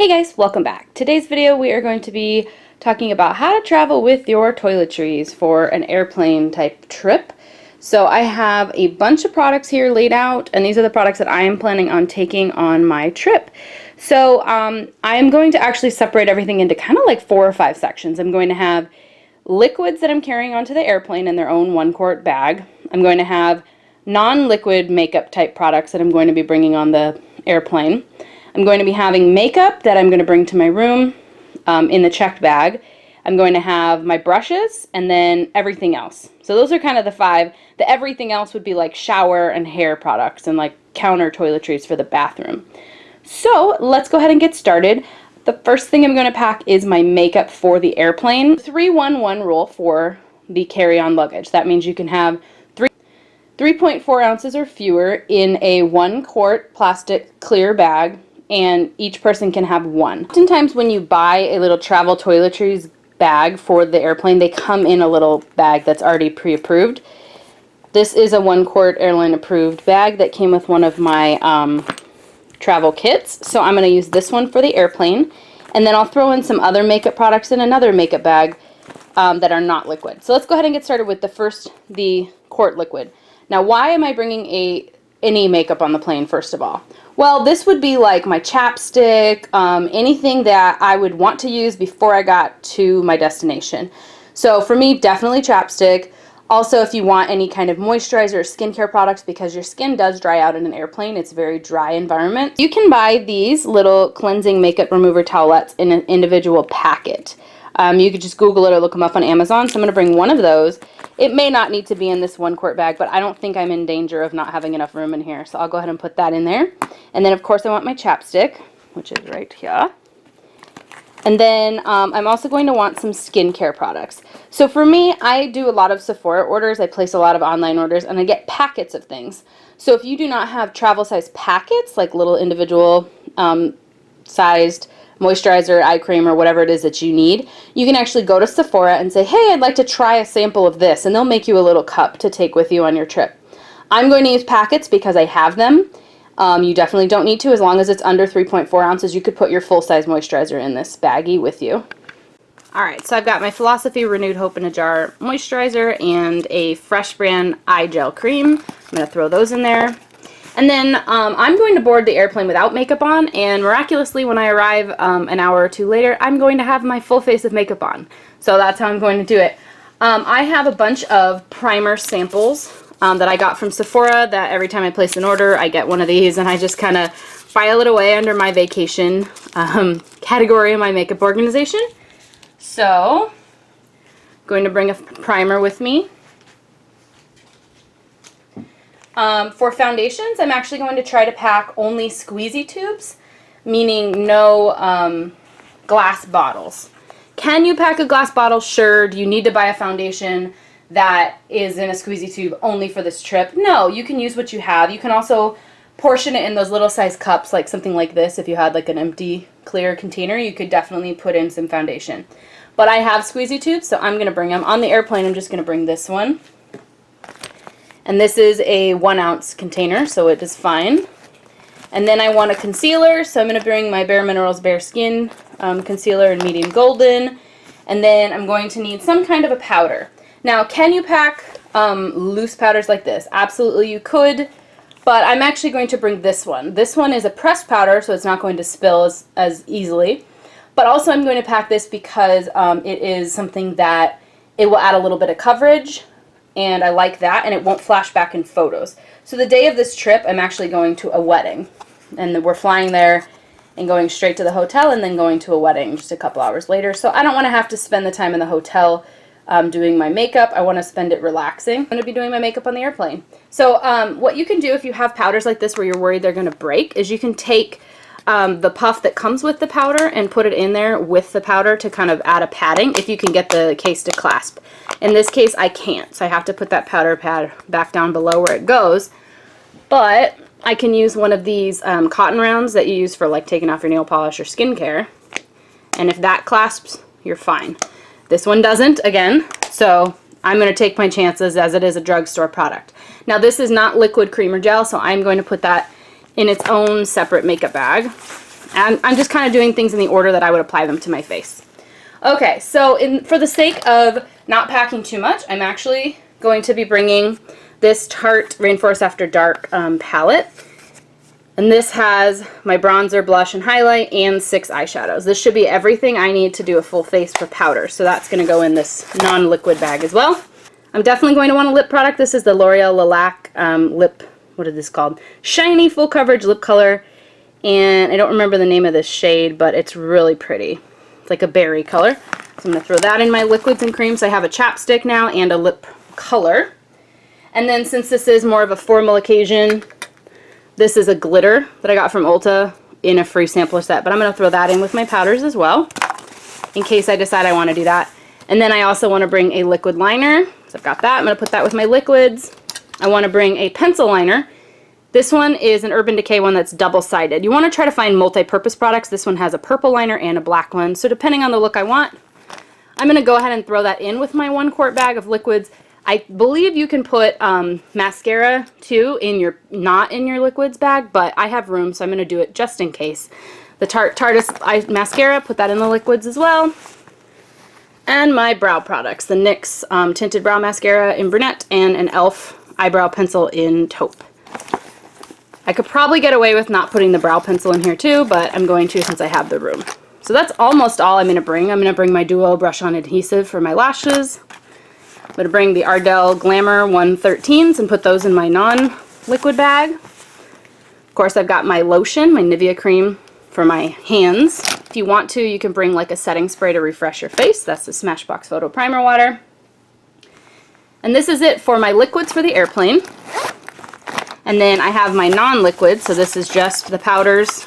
Hey guys, welcome back. Today's video we are going to be talking about how to travel with your toiletries for an airplane type trip. So I have a bunch of products here laid out, and these are the products that I am planning on taking on my trip. So I am going to actually separate everything into kind of like 4 or 5 sections. I'm going to have liquids that I'm carrying onto the airplane in their own 1-quart bag. I'm going to have non-liquid makeup type products that I'm going to be bringing on the airplane. I'm going to be having makeup that I'm going to bring to my room in the checked bag. I'm going to have my brushes and then everything else. So those are kind of the 5. The everything else would be like shower and hair products and like counter toiletries for the bathroom. So let's go ahead and get started. The first thing I'm going to pack is my makeup for the airplane. 3-1-1 rule for the carry-on luggage. That means you can have 3.4 ounces or fewer in a 1-quart plastic clear bag, and each person can have 1. Oftentimes when you buy a little travel toiletries bag for the airplane, they come in a little bag that's already pre-approved. This is a 1-quart airline approved bag that came with one of my travel kits, so I'm going to use this one for the airplane, and then I'll throw in some other makeup products in another makeup bag that are not liquid. So let's go ahead and get started with the quart liquid. Now, why am I bringing any makeup on the plane, first of all? Well, this would be like my chapstick, anything that I would want to use before I got to my destination. So for me, definitely chapstick. Also, if you want any kind of moisturizer or skincare products, because your skin does dry out in an airplane, it's a very dry environment. You can buy these little cleansing makeup remover towelettes in an individual packet. You could just Google it or look them up on Amazon. So I'm going to bring one of those. It may not need to be in this 1-quart bag, but I don't think I'm in danger of not having enough room in here. So I'll go ahead and put that in there. And then, of course, I want my chapstick, which is right here. And then I'm also going to want some skincare products. So for me, I do a lot of Sephora orders. I place a lot of online orders, and I get packets of things. So if you do not have travel size packets, like little individual sized moisturizer, eye cream, or whatever it is that you need, you can actually go to Sephora and say, hey, I'd like to try a sample of this, and they'll make you a little cup to take with you on your trip. I'm going to use packets because I have them. You definitely don't need to, as long as it's under 3.4 ounces. You could put your full-size moisturizer in this baggie with you. Alright, so I've got my Philosophy Renewed Hope in a Jar moisturizer and a Fresh Brand eye gel cream. I'm going to throw those in there. And then I'm going to board the airplane without makeup on, and miraculously when I arrive an hour or 2 later, I'm going to have my full face of makeup on. So that's how I'm going to do it. I have a bunch of primer samples that I got from Sephora that every time I place an order, I get one of these, and I just kind of file it away under my vacation category in my makeup organization. So I'm going to bring a primer with me. For foundations, I'm actually going to try to pack only squeezy tubes, meaning no glass bottles. Can you pack a glass bottle? Sure. Do you need to buy a foundation that is in a squeezy tube only for this trip? No, you can use what you have. You can also portion it in those little size cups, like something like this. If you had like an empty clear container, you could definitely put in some foundation. But I have squeezy tubes, so I'm going to bring them. On the airplane, I'm just going to bring this one. And this is a 1-ounce container, so it is fine. And then I want a concealer, so I'm going to bring my Bare Minerals Bare Skin concealer in medium golden. And then I'm going to need some kind of a powder. Now, can you pack loose powders like this? Absolutely you could, but I'm actually going to bring this one. This one is a pressed powder, so it's not going to spill as easily. But also I'm going to pack this because it is something that it will add a little bit of coverage, and I like that, and it won't flash back in photos. So the day of this trip, I'm actually going to a wedding, and we're flying there and going straight to the hotel and then going to a wedding just a couple hours later. So I don't want to have to spend the time in the hotel doing my makeup. I want to spend it relaxing. I'm going to be doing my makeup on the airplane. So what you can do if you have powders like this where you're worried they're going to break is you can take the puff that comes with the powder and put it in there with the powder to kind of add a padding if you can get the case to clasp. In this case, I can't, so I have to put that powder pad back down below where it goes. But I can use one of these cotton rounds that you use for like taking off your nail polish or skincare. And if that clasps, you're fine. This one doesn't, again, so I'm going to take my chances as it is a drugstore product. Now this is not liquid cream or gel, so I'm going to put that in its own separate makeup bag. And I'm just kind of doing things in the order that I would apply them to my face. Okay, so for the sake of not packing too much, I'm actually going to be bringing this Tarte Rainforest After Dark palette. And this has my bronzer, blush, and highlight, and 6 eyeshadows. This should be everything I need to do a full face for powder. So that's going to go in this non-liquid bag as well. I'm definitely going to want a lip product. This is the L'Oreal Lilac lip, what is this called? Shiny Full Coverage Lip Color. And I don't remember the name of this shade, but it's really pretty. It's like a berry color. So I'm going to throw that in my liquids and creams. I have a chapstick now and a lip color. And then since this is more of a formal occasion, this is a glitter that I got from Ulta in a free sampler set, but I'm going to throw that in with my powders as well, in case I decide I want to do that. And then I also want to bring a liquid liner, so I've got that. I'm going to put that with my liquids. I want to bring a pencil liner. This one is an Urban Decay one that's double-sided. You want to try to find multi-purpose products. This one has a purple liner and a black one, so depending on the look I want, I'm going to go ahead and throw that in with my 1-quart bag of liquids. I believe you can put mascara too not in your liquids bag, but I have room, so I'm going to do it just in case. The Tarte mascara, put that in the liquids as well. And my brow products, the NYX Tinted Brow Mascara in Brunette and an e.l.f. eyebrow pencil in Taupe. I could probably get away with not putting the brow pencil in here too, but I'm going to since I have the room. So that's almost all I'm going to bring. I'm going to bring my Duo Brush On Adhesive for my lashes. I'm going to bring the Ardell Glamour 113s and put those in my non-liquid bag. Of course, I've got my lotion, my Nivea cream for my hands. If you want to, you can bring like a setting spray to refresh your face. That's the Smashbox Photo Primer Water. And this is it for my liquids for the airplane. And then I have my non-liquid, so this is just the powders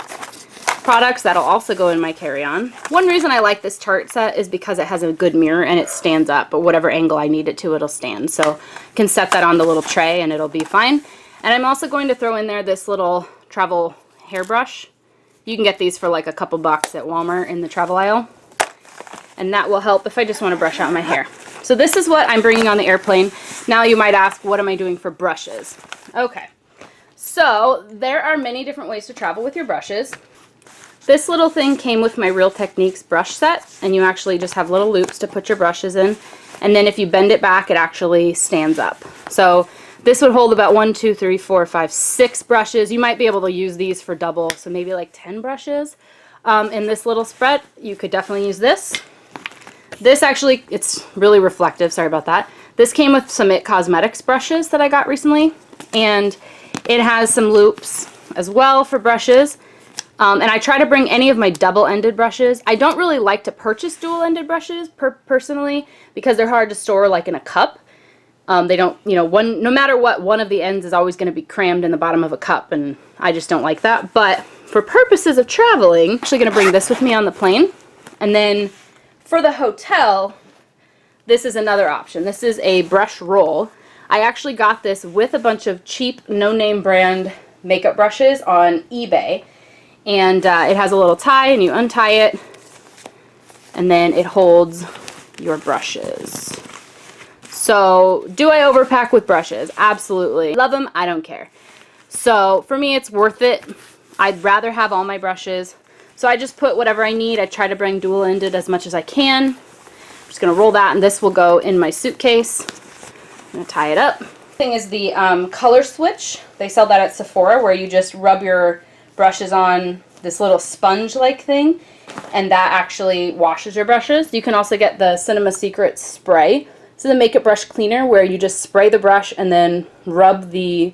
products that'll also go in my carry-on. One reason I like this Tarte set is because it has a good mirror and it stands up, but whatever angle I need it to, it'll stand. So I can set that on the little tray and it'll be fine. And I'm also going to throw in there this little travel hairbrush. You can get these for like a couple bucks at Walmart in the travel aisle. And that will help if I just want to brush out my hair. So this is what I'm bringing on the airplane. Now you might ask, what am I doing for brushes? Okay, so there are many different ways to travel with your brushes. This little thing came with my Real Techniques brush set, and you actually just have little loops to put your brushes in, and then if you bend it back, it actually stands up. So this would hold about 1, 2, 3, 4, 5, 6 brushes. You might be able to use these for double, so maybe like 10 brushes. In this little spread, you could definitely use this. This actually, it's really reflective, sorry about that. This came with some IT Cosmetics brushes that I got recently, and it has some loops as well for brushes. And I try to bring any of my double-ended brushes. I don't really like to purchase dual-ended brushes personally because they're hard to store like in a cup. They don't, you know, no matter what, one of the ends is always going to be crammed in the bottom of a cup, and I just don't like that. But for purposes of traveling, I'm actually going to bring this with me on the plane. And then for the hotel, this is another option. This is a brush roll. I actually got this with a bunch of cheap, no-name brand makeup brushes on eBay. And it has a little tie, and you untie it, and then it holds your brushes. So, do I overpack with brushes? Absolutely. Love them, I don't care. So, for me, it's worth it. I'd rather have all my brushes. So, I just put whatever I need. I try to bring dual-ended as much as I can. I'm just going to roll that, and this will go in my suitcase. I'm going to tie it up. The thing is the color switch. They sell that at Sephora, where you just rub your brushes on this little sponge-like thing, and that actually washes your brushes. You can also get the Cinema Secret spray. This is a makeup brush cleaner where you just spray the brush and then rub the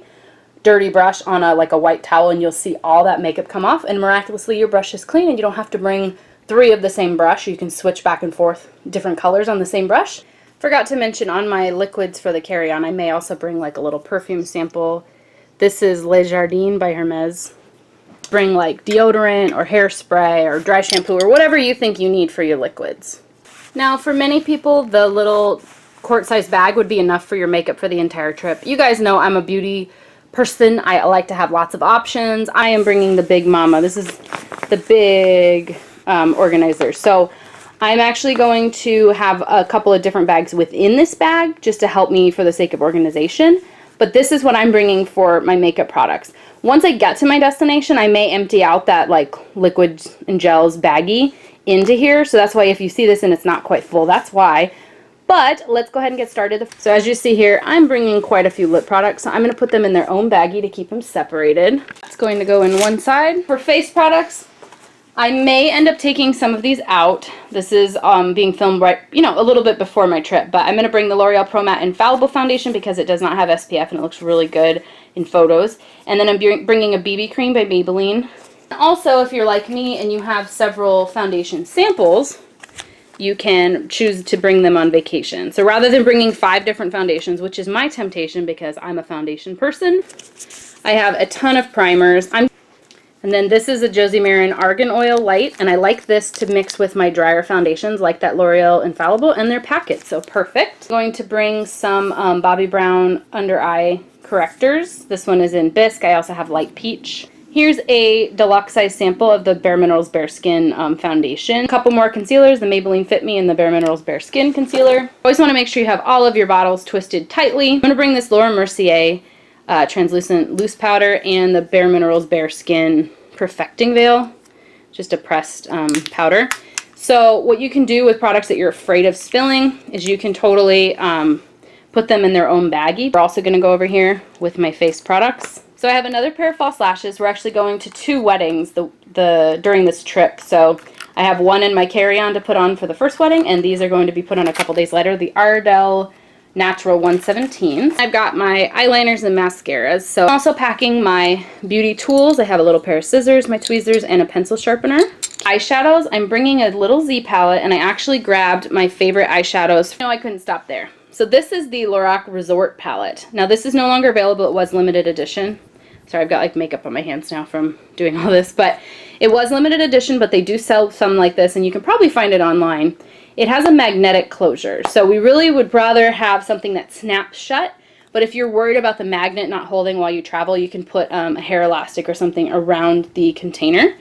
dirty brush on like a white towel, and you'll see all that makeup come off, and miraculously your brush is clean and you don't have to bring 3 of the same brush. You can switch back and forth different colors on the same brush. Forgot to mention on my liquids for the carry-on, I may also bring like a little perfume sample. This is Les Jardins by Hermes. Bring like deodorant or hairspray or dry shampoo or whatever you think you need for your liquids. Now for many people, the little quart-sized bag would be enough for your makeup for the entire trip. You guys know I'm a beauty person. I like to have lots of options. I am bringing the Big Mama. This is the big organizer. So I'm actually going to have a couple of different bags within this bag just to help me for the sake of organization. but this is what I'm bringing for my makeup products. Once I get to my destination, I may empty out that like liquids and gels baggie into here. So that's why if you see this and it's not quite full, that's why. But let's go ahead and get started. So as you see here, I'm bringing quite a few lip products. So I'm going to put them in their own baggie to keep them separated. It's going to go in one side. For face products, I may end up taking some of these out. This is being filmed right, a little bit before my trip. But I'm going to bring the L'Oreal Pro Matte Infallible Foundation because it does not have SPF and it looks really good in photos. And then I'm bringing a BB cream by Maybelline. Also, if you're like me and you have several foundation samples, you can choose to bring them on vacation. So rather than bringing 5 different foundations, which is my temptation because I'm a foundation person, I have a ton of primers. And then this is a Josie Maran Argan Oil Light, and I like this to mix with my drier foundations like that L'Oreal Infallible, and they're packets, so perfect. I'm going to bring some Bobbi Brown Under Eye Correctors. This one is in Bisque. I also have Light Peach. Here's a deluxe size sample of the Bare Minerals Bare Skin foundation. A couple more concealers, the Maybelline Fit Me and the Bare Minerals Bare Skin concealer. Always want to make sure you have all of your bottles twisted tightly. I'm going to bring this Laura Mercier translucent loose powder and the Bare Minerals Bare Skin Perfecting Veil, just a pressed powder. So what you can do with products that you're afraid of spilling is you can totally put them in their own baggie. We're also going to go over here with my face products. So I have another pair of false lashes. We're actually going to 2 weddings during this trip. So I have one in my carry-on to put on for the first wedding, and these are going to be put on a couple days later. The Ardell Natural 117. I've got my eyeliners and mascaras. So I'm also packing my beauty tools. I have a little pair of scissors, my tweezers, and a pencil sharpener. Eyeshadows, I'm bringing a little Z palette, and I actually grabbed my favorite eyeshadows. No, I couldn't stop there. So this is the Lorac Resort palette. Now this is no longer available. It was limited edition. Sorry, I've got like makeup on my hands now from doing all this, but it was limited edition, but they do sell some like this, and you can probably find it online. It has a magnetic closure, so we really would rather have something that snaps shut, but if you're worried about the magnet not holding while you travel, you can put a hair elastic or something around the container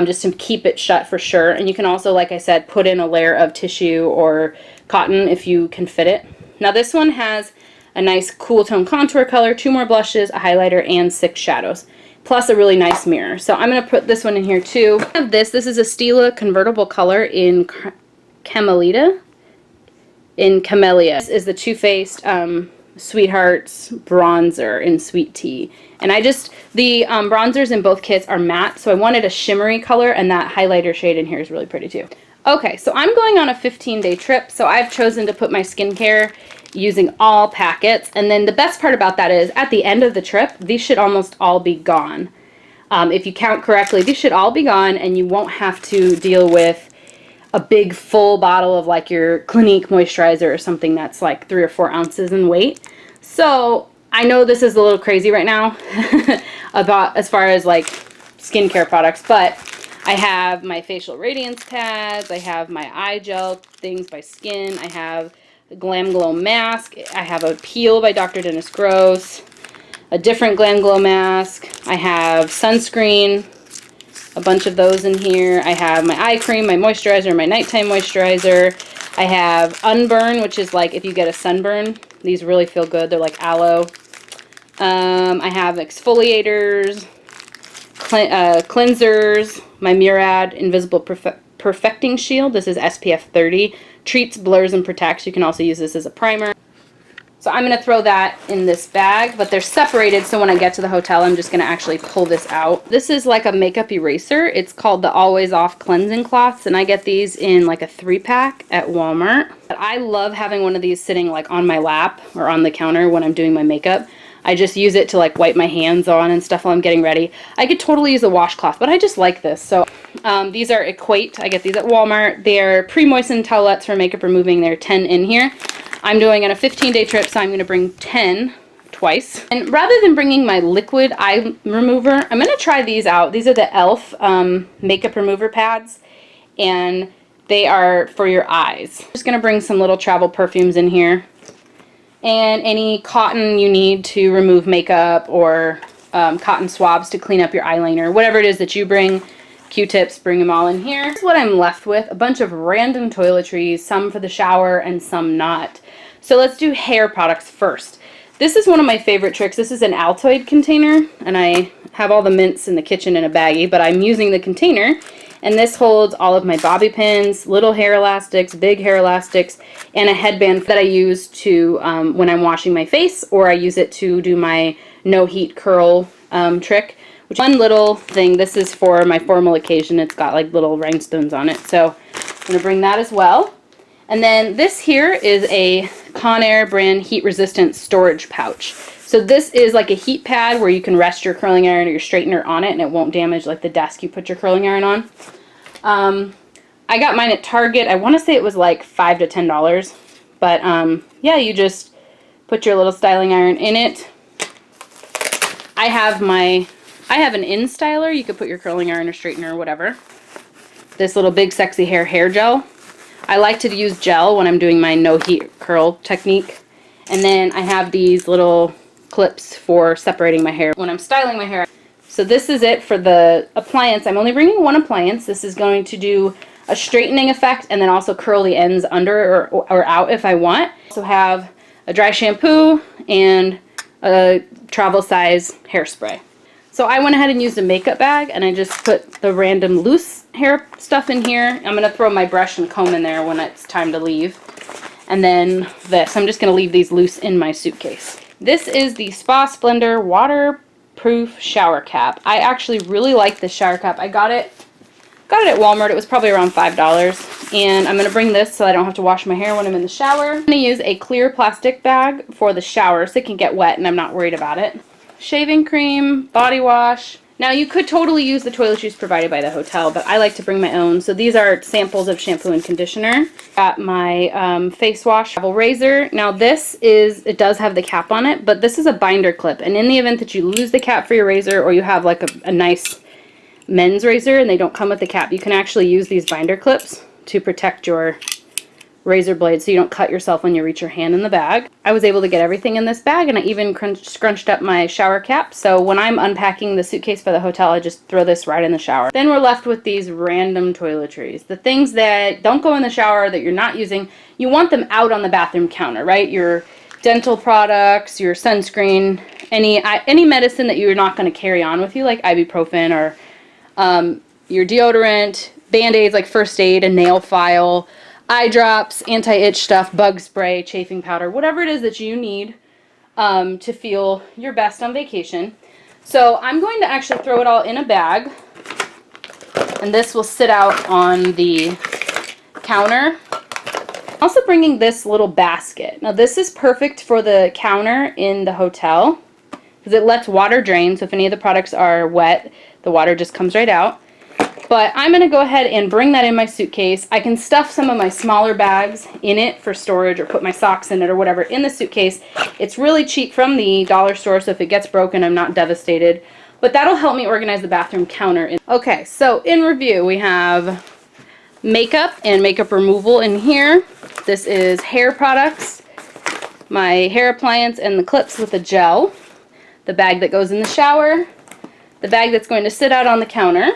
just to keep it shut for sure. And you can also, like I said, put in a layer of tissue or cotton if you can fit it. Now this one has a nice cool tone contour color, 2 more blushes, a highlighter, and 6 shadows, plus a really nice mirror. So I'm going to put this one in here too. I have this is a Stila convertible color in Camellia. This is the Too Faced Sweethearts bronzer in Sweet Tea. And the bronzers in both kits are matte, so I wanted a shimmery color, and that highlighter shade in here is really pretty too. Okay, so I'm going on a 15-day trip, so I've chosen to put my skincare using all packets. And then the best part about that is at the end of the trip, these should almost all be gone. If you count correctly, these should all be gone, and you won't have to deal with a big full bottle of like your Clinique moisturizer or something that's like 3 or 4 ounces in weight. So I know this is a little crazy right now about as far as like skincare products, but I have my facial radiance pads, I have my eye gel things by Skin, I have a Glam Glow mask, I have a Peel by Dr. Dennis Gross, a different Glam Glow mask, I have sunscreen, a bunch of those in here, I have my eye cream, my moisturizer, my nighttime moisturizer, I have Unburn, which is like if you get a sunburn, these really feel good, they're like aloe, I have exfoliators, cleansers, my Murad Invisible Perfecting Shield. This is SPF 30. Treats, blurs, and protects. You can also use this as a primer. So I'm going to throw that in this bag, but they're separated, so when I get to the hotel, I'm just going to actually pull this out. This is like a makeup eraser. It's called the Always Off Cleansing Cloths, and I get these in like a 3-pack at Walmart. But I love having one of these sitting like on my lap or on the counter when I'm doing my makeup. I just use it to like wipe my hands on and stuff while I'm getting ready. I could totally use a washcloth, but I just like this. So these are Equate. I get these at Walmart. They're pre-moistened towelettes for makeup removing. There are 10 in here. I'm doing on a 15-day trip, so I'm going to bring 10 twice. And rather than bringing my liquid eye remover, I'm going to try these out. These are the e.l.f. Makeup remover pads, and they are for your eyes. I'm just going to bring some little travel perfumes in here. And any cotton you need to remove makeup, or cotton swabs to clean up your eyeliner, whatever it is that you bring, Q-tips, bring them all in here. Here's what I'm left with, a bunch of random toiletries, some for the shower and some not. So let's do hair products first. This is one of my favorite tricks. This is an Altoid container, and I have all the mints in the kitchen in a baggie, but I'm using the container, and this holds all of my bobby pins, little hair elastics, big hair elastics, and a headband that I use to when I'm washing my face, or I use it to do my no heat curl trick. Which one little thing, this is for my formal occasion. It's got like little rhinestones on it, so I'm going to bring that as well. And then this here is a Conair brand heat resistant storage pouch. So this is like a heat pad where you can rest your curling iron or your straightener on it and it won't damage like the desk you put your curling iron on. I got mine at Target. I want to say it was like $5 to $10. But yeah, you just put your little styling iron in it. I have an in-styler. You could put your curling iron or straightener or whatever. This little big sexy hair gel. I like to use gel when I'm doing my no heat curl technique. And then I have these little clips for separating my hair when I'm styling my hair. So this is it for the appliance. I'm only bringing one appliance. This is going to do a straightening effect and then also curl the ends under or out if I want. Also have a dry shampoo and a travel size hairspray. So I went ahead and used a makeup bag, and I just put the random loose hair stuff in here. I'm going to throw my brush and comb in there when it's time to leave. And then this. I'm just going to leave these loose in my suitcase. This is the Spa Splendor waterproof shower cap. I actually really like this shower cap. I got it at Walmart. It was probably around $5. And I'm going to bring this so I don't have to wash my hair when I'm in the shower. I'm going to use a clear plastic bag for the shower so it can get wet and I'm not worried about it. Shaving cream, body wash. Now you could totally use the toiletries provided by the hotel, but I like to bring my own. So these are samples of shampoo and conditioner. Got my face wash, travel razor. Now it does have the cap on it, but this is a binder clip. And in the event that you lose the cap for your razor, or you have like a nice men's razor and they don't come with the cap, you can actually use these binder clips to protect your razor blade so you don't cut yourself when you reach your hand in the bag. I was able to get everything in this bag, and I even scrunched up my shower cap, so when I'm unpacking the suitcase for the hotel I just throw this right in the shower. Then we're left with these random toiletries. The things that don't go in the shower that you're not using, you want them out on the bathroom counter, right? Your dental products, your sunscreen, any medicine that you're not going to carry on with you, like ibuprofen or your deodorant, Band-Aids like first aid, a nail file, eye drops, anti-itch stuff, bug spray, chafing powder, whatever it is that you need to feel your best on vacation. So I'm going to actually throw it all in a bag, and this will sit out on the counter. I'm also bringing this little basket. Now this is perfect for the counter in the hotel because it lets water drain, so if any of the products are wet, the water just comes right out. But I'm going to go ahead and bring that in my suitcase. I can stuff some of my smaller bags in it for storage or put my socks in it or whatever in the suitcase. It's really cheap from the dollar store, so if it gets broken, I'm not devastated. But that'll help me organize the bathroom counter. Okay, so in review, we have makeup and makeup removal in here. This is hair products, my hair appliance and the clips with the gel, the bag that goes in the shower, the bag that's going to sit out on the counter,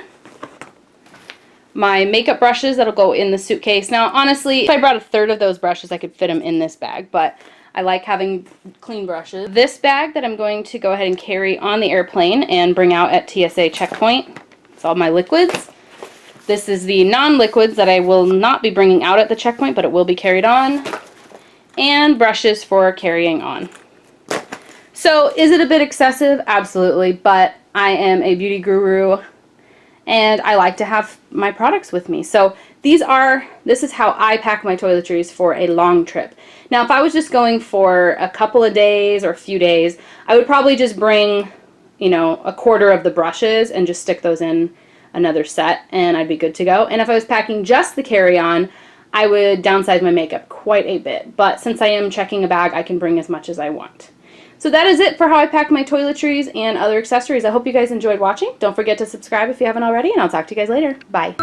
my makeup brushes that'll go in the suitcase. Now, honestly, if I brought a third of those brushes, I could fit them in this bag, but I like having clean brushes. This bag that I'm going to go ahead and carry on the airplane and bring out at TSA checkpoint. It's all my liquids. This is the non-liquids that I will not be bringing out at the checkpoint, but it will be carried on. And brushes for carrying on. So, is it a bit excessive? Absolutely, but I am a beauty guru and I like to have my products with me. So this is how I pack my toiletries for a long trip. Now if I was just going for a couple of days or a few days, I would probably just bring, a quarter of the brushes and just stick those in another set and I'd be good to go. And if I was packing just the carry-on, I would downsize my makeup quite a bit. But since I am checking a bag, I can bring as much as I want. So that is it for how I pack my toiletries and other accessories. I hope you guys enjoyed watching. Don't forget to subscribe if you haven't already, and I'll talk to you guys later. Bye.